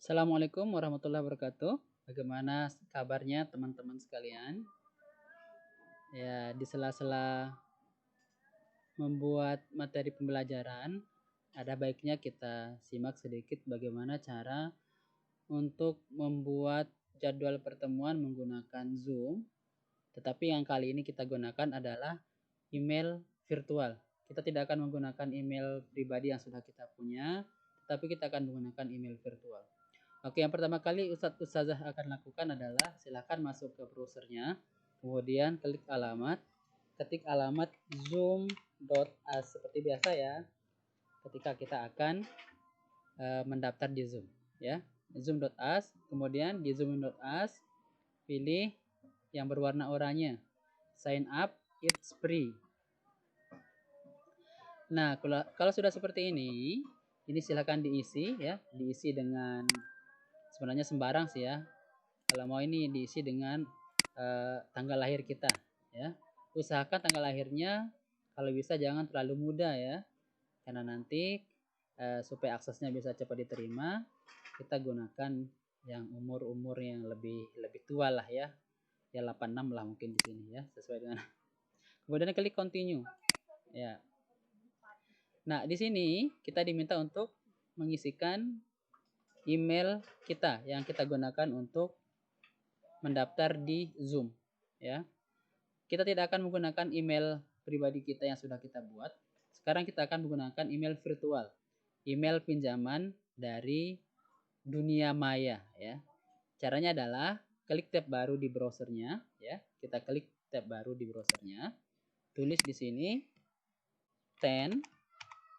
Assalamualaikum warahmatullahi wabarakatuh. Bagaimana kabarnya teman-teman sekalian? Ya, di sela-sela membuat materi pembelajaran, ada baiknya kita simak sedikit bagaimana cara untuk membuat jadwal pertemuan menggunakan Zoom. Tetapi yang kali ini kita gunakan adalah email virtual. Kita tidak akan menggunakan email pribadi yang sudah kita punya, tetapi kita akan menggunakan email virtual. Oke, yang pertama kali Ustazah akan lakukan adalah silakan masuk ke browsernya, kemudian klik alamat, ketik alamat zoom.us seperti biasa ya, ketika kita akan mendaftar di Zoom ya. Zoom.us, kemudian di zoom.us pilih yang berwarna oranye, sign up, it's free. Nah, kalau sudah seperti ini silakan diisi ya, diisi dengan sebenarnya sembarang sih ya. Kalau mau ini diisi dengan tanggal lahir kita ya. Usahakan tanggal lahirnya kalau bisa jangan terlalu muda ya. Karena nanti supaya aksesnya bisa cepat diterima, kita gunakan yang umur-umur yang lebih tua lah ya. Ya 86 lah mungkin di sini ya, sesuai dengan. Kemudian klik continue. Ya. Nah, di sini kita diminta untuk mengisikan email kita yang kita gunakan untuk mendaftar di Zoom ya. Kita tidak akan menggunakan email pribadi kita yang sudah kita buat. Sekarang kita akan menggunakan email virtual, email pinjaman dari dunia maya ya. Caranya adalah klik tab baru di browsernya ya. Kita klik tab baru di browsernya. Tulis di sini 10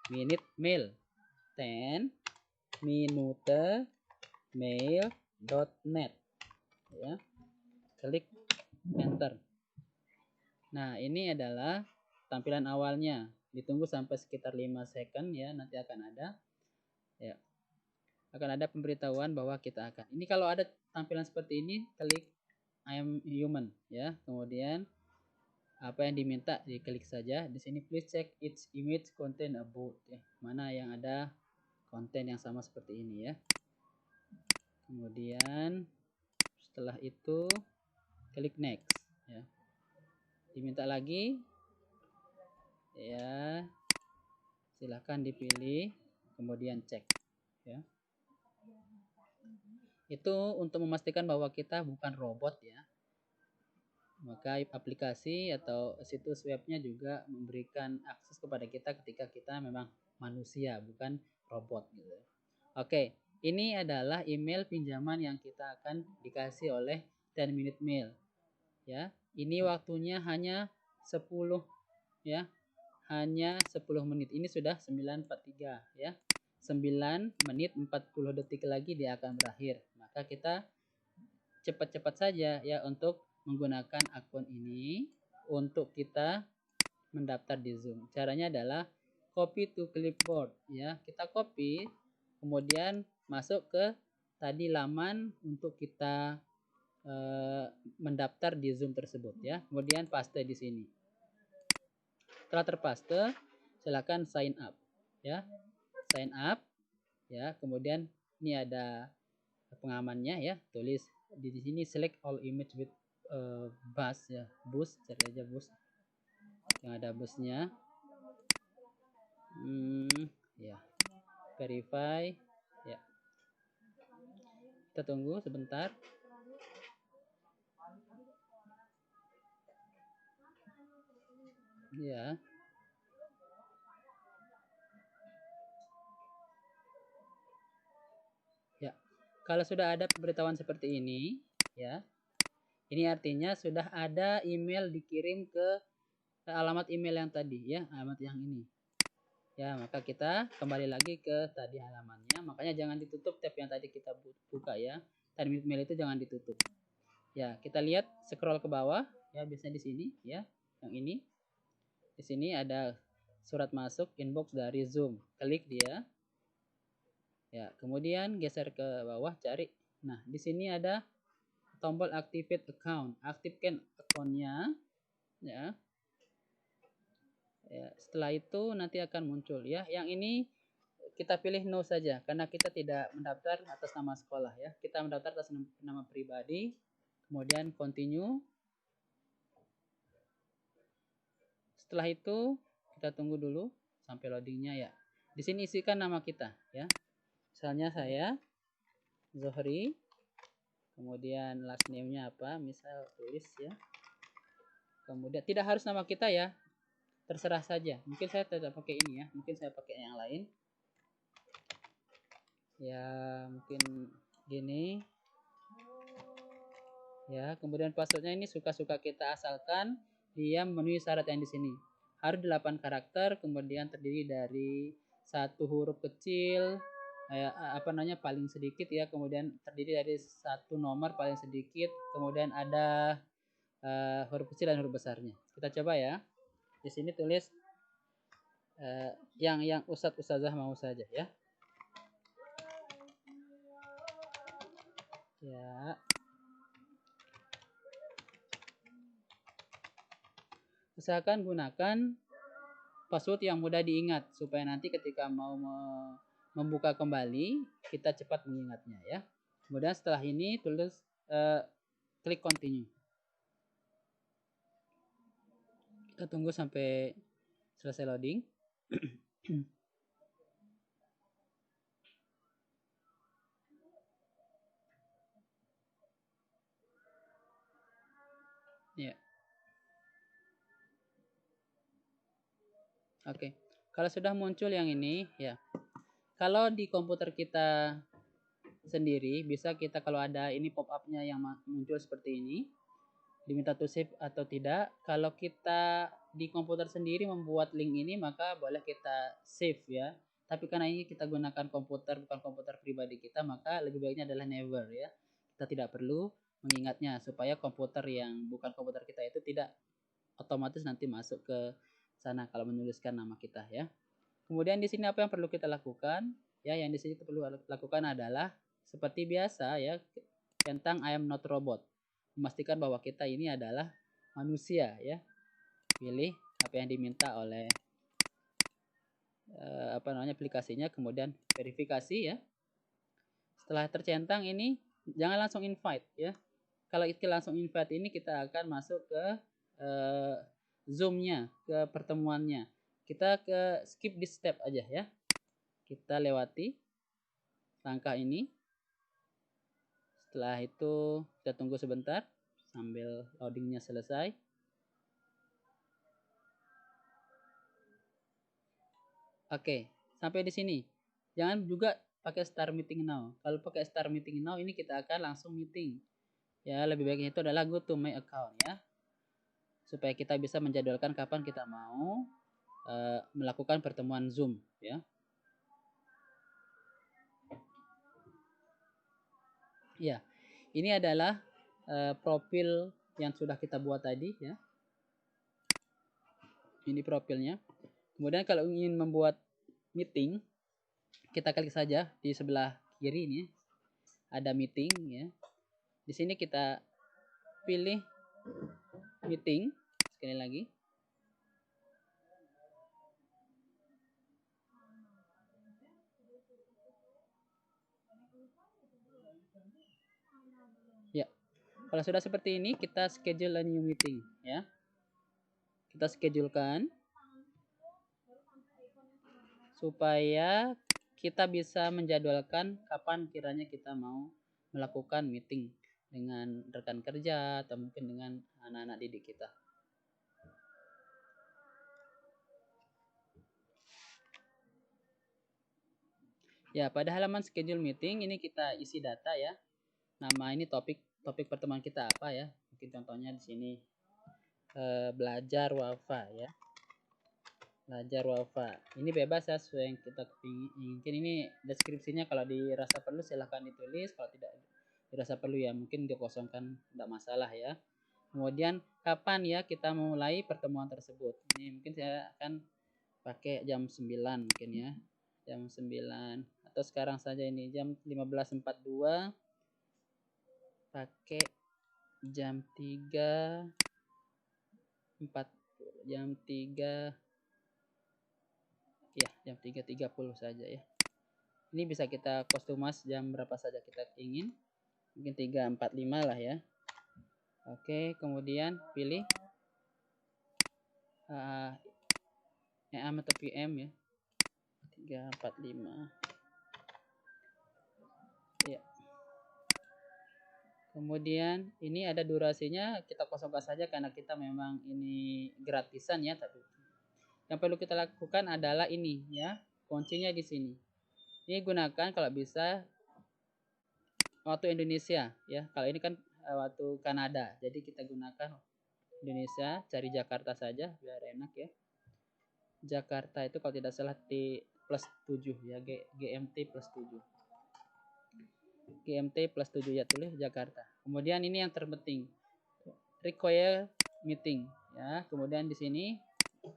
minute mail. 10 minute mail.net ya. Klik enter. Nah, ini adalah tampilan awalnya. Ditunggu sampai sekitar 5 second ya, nanti akan ada ya. Akan ada pemberitahuan bahwa kita akan. Ini kalau ada tampilan seperti ini, klik I am human ya. Kemudian apa yang diminta diklik saja. Di sini please check its image content about ya. Mana yang ada konten yang sama seperti ini ya. Kemudian setelah itu klik next ya. Diminta lagi ya, silahkan dipilih kemudian cek ya. Itu untuk memastikan bahwa kita bukan robot ya. Maka aplikasi atau situs webnya juga memberikan akses kepada kita ketika kita memang manusia bukan robot gitu. Oke, ini adalah email pinjaman yang kita akan dikasih oleh 10 minute mail ya. Ini waktunya hanya 10 ya. Hanya 10 menit. Ini sudah 9.43 ya. 9 menit 40 detik lagi dia akan berakhir. Maka kita cepat-cepat saja ya untuk menggunakan akun ini untuk kita mendaftar di Zoom. Caranya adalah copy to clipboard ya. Kita copy kemudian masuk ke tadi laman untuk kita mendaftar di Zoom tersebut ya. Kemudian paste di sini. Setelah terpaste, silakan sign up ya. Sign up ya. Kemudian ini ada pengamannya ya. Tulis di sini select all image with bus ya. Bus, cari aja bus. Yang ada busnya. Ya. Verify ya. Kita tunggu sebentar. Ya. Ya. Kalau sudah ada pemberitahuan seperti ini, ya. Ini artinya sudah ada email dikirim ke alamat email yang tadi, ya, alamat yang ini. Ya, maka kita kembali lagi ke tadi halamannya. Makanya jangan ditutup tab yang tadi kita buka ya. Tadi email itu jangan ditutup. Ya, kita lihat scroll ke bawah, ya, biasanya di sini, ya, yang ini. Di sini ada surat masuk inbox dari Zoom. Klik dia. Ya, kemudian geser ke bawah cari. Nah, di sini ada tombol activate account. Aktifkan akunnya ya. Ya, setelah itu nanti akan muncul ya. Yang ini kita pilih no saja karena kita tidak mendaftar atas nama sekolah ya. Kita mendaftar atas nama pribadi. Kemudian continue. Setelah itu kita tunggu dulu sampai loadingnya ya. Di sini isikan nama kita ya. Misalnya saya Zohri. Kemudian last name-nya apa? Misal tulis ya. Kemudian tidak harus nama kita ya. Terserah saja. Mungkin saya tidak pakai ini ya. Mungkin saya pakai yang lain. Ya, mungkin gini. Ya, kemudian passwordnya ini suka-suka kita, asalkan dia memenuhi syarat yang di sini. Harus 8 karakter, kemudian terdiri dari satu huruf kecil, paling sedikit ya, kemudian terdiri dari satu nomor paling sedikit, kemudian ada huruf kecil dan huruf besarnya. Kita coba ya. Di sini tulis yang ustazah mau saja ya. Ya. Usahakan gunakan password yang mudah diingat supaya nanti ketika mau membuka kembali kita cepat mengingatnya ya. Kemudian setelah ini tulis klik continue. Kita tunggu sampai selesai loading. Ya. Oke. Kalau sudah muncul yang ini ya. Kalau di komputer kita sendiri bisa kita, kalau ada ini pop up-nya yang muncul seperti ini, diminta to save atau tidak. Kalau kita di komputer sendiri membuat link ini maka boleh kita save ya. Tapi karena ini kita gunakan komputer bukan komputer pribadi kita, maka lebih baiknya adalah never ya. Kita tidak perlu mengingatnya supaya komputer yang bukan komputer kita itu tidak otomatis nanti masuk ke sana kalau menuliskan nama kita ya. Kemudian di sini apa yang perlu kita lakukan? Ya, yang di sini kita perlu lakukan adalah seperti biasa ya, tentang I am not robot. Memastikan bahwa kita ini adalah manusia ya. Pilih apa yang diminta oleh aplikasinya, kemudian verifikasi ya. Setelah tercentang ini jangan langsung invite ya. Kalau kita langsung invite ini kita akan masuk ke Zoom-nya, ke pertemuannya. Kita ke skip this step aja ya. Kita lewati langkah ini. Setelah itu kita tunggu sebentar sambil loadingnya selesai. Oke, sampai di sini. Jangan juga pakai start meeting now. Kalau pakai start meeting now ini kita akan langsung meeting. Ya, lebih baiknya itu adalah go to my account ya. Supaya kita bisa menjadwalkan kapan kita mau melakukan pertemuan Zoom ya. Ya, ini adalah profil yang sudah kita buat tadi ya. Ini profilnya. Kemudian kalau ingin membuat meeting, kita klik saja di sebelah kiri ini ada meeting ya. Di sini kita pilih meeting sekali lagi. Ya. Kalau sudah seperti ini kita schedule a new meeting ya. Kita schedulekan supaya kita bisa menjadwalkan kapan kiranya kita mau melakukan meeting dengan rekan kerja atau mungkin dengan anak-anak didik kita. Ya, pada halaman schedule meeting ini kita isi data ya. Nama ini topik pertemuan kita apa ya? Mungkin contohnya di sini belajar wafa ya. Belajar wafa. Ini bebas ya sesuai yang kita inginkan. Ini deskripsinya kalau dirasa perlu silahkan ditulis, kalau tidak dirasa perlu ya mungkin dikosongkan, tidak masalah ya. Kemudian kapan ya kita memulai pertemuan tersebut. Ini mungkin saya akan pakai jam 9 mungkin ya. Jam 9 atau sekarang saja ini jam 15.42 pakai jam 3 jam 3 ya, jam 3.30 saja ya. Ini bisa kita customize jam berapa saja kita ingin. Mungkin 3:45 lah ya. Oke, kemudian pilih AM atau PM ya. 3:45. Ya. Kemudian ini ada durasinya, kita kosongkan saja karena kita memang ini gratisan ya, tapi yang perlu kita lakukan adalah ini ya. Kuncinya di sini. Ini gunakan kalau bisa waktu Indonesia ya. Kalau ini kan waktu Kanada. Jadi kita gunakan Indonesia, cari Jakarta saja biar enak ya. Jakarta itu kalau tidak salah T+7 ya, GMT +7. GMT +7 ya, tulis Jakarta. Kemudian ini yang terpenting, require meeting ya. Kemudian di sini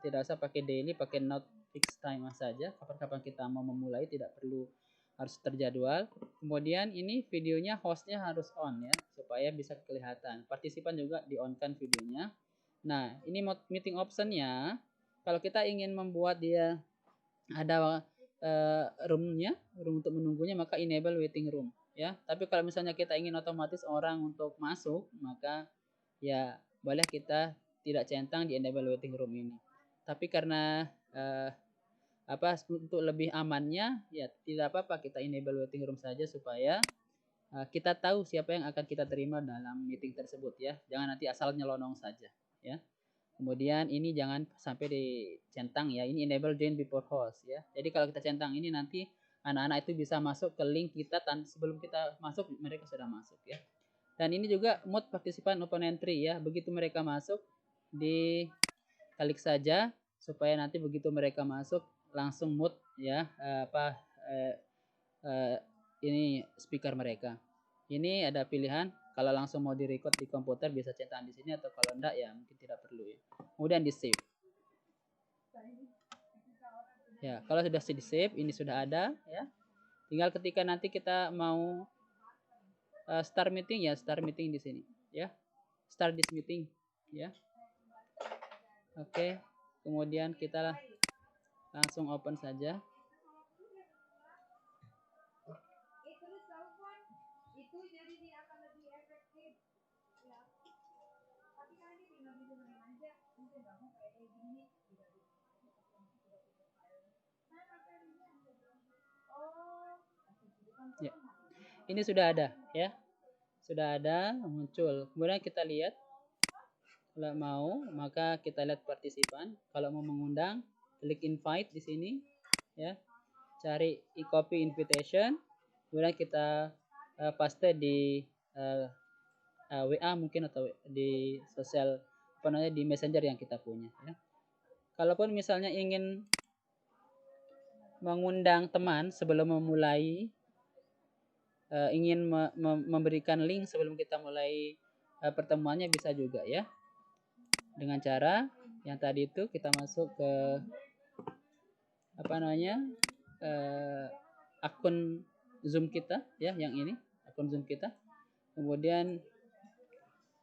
tidak usah pakai daily, pakai not fixed time saja. Kapan-kapan kita mau memulai, tidak perlu harus terjadwal. Kemudian ini videonya, hostnya harus on ya, supaya bisa kelihatan. Partisipan juga di on kan videonya. Nah, ini meeting optionnya. Kalau kita ingin membuat dia ada roomnya, room untuk menunggunya, maka enable waiting room ya. Tapi kalau misalnya kita ingin otomatis orang untuk masuk, maka ya boleh kita tidak centang di enable waiting room ini. Tapi karena untuk lebih amannya ya tidak apa-apa, kita enable waiting room saja supaya kita tahu siapa yang akan kita terima dalam meeting tersebut ya. Jangan nanti asal nyelonong saja ya. Kemudian ini jangan sampai dicentang ya. Ini enable join before host ya. Jadi kalau kita centang ini, nanti anak-anak itu bisa masuk ke link kita sebelum kita masuk, mereka sudah masuk ya. Dan ini juga mode participant open entry ya. Begitu mereka masuk, diklik saja supaya nanti begitu mereka masuk langsung mute ya ini speaker mereka. Ini ada pilihan, kalau langsung mau direcord di komputer bisa centang di sini, atau kalau enggak ya mungkin tidak perlu ya. Kemudian di save. Ya, kalau sudah di save, ini sudah ada ya. Tinggal ketika nanti kita mau start meeting ya, start meeting di sini ya. Start this meeting ya. Oke. Kemudian kita langsung open saja. Ya. Ini sudah ada ya. Sudah ada muncul. Kemudian kita lihat, kalau mau maka kita lihat partisipan. Kalau mau mengundang, klik invite di sini ya. Cari copy invitation. Kemudian kita paste di WA mungkin, atau di sosial di messenger yang kita punya ya. Kalaupun misalnya ingin mengundang teman sebelum memulai, ingin memberikan link sebelum kita mulai pertemuannya, bisa juga ya. Dengan cara yang tadi itu, kita masuk ke akun Zoom kita ya, yang ini akun Zoom kita. Kemudian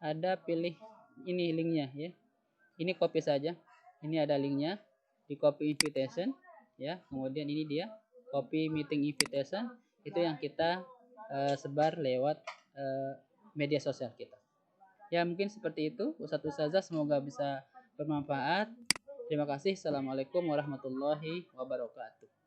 ada pilih ini linknya ya. Ini copy saja. Ini ada linknya, di copy invitation ya. Kemudian ini dia copy meeting invitation, itu yang kita sebar lewat media sosial kita. Ya mungkin seperti itu Ustadz Ustazah, semoga bisa bermanfaat. Terima kasih. Assalamualaikum warahmatullahi wabarakatuh.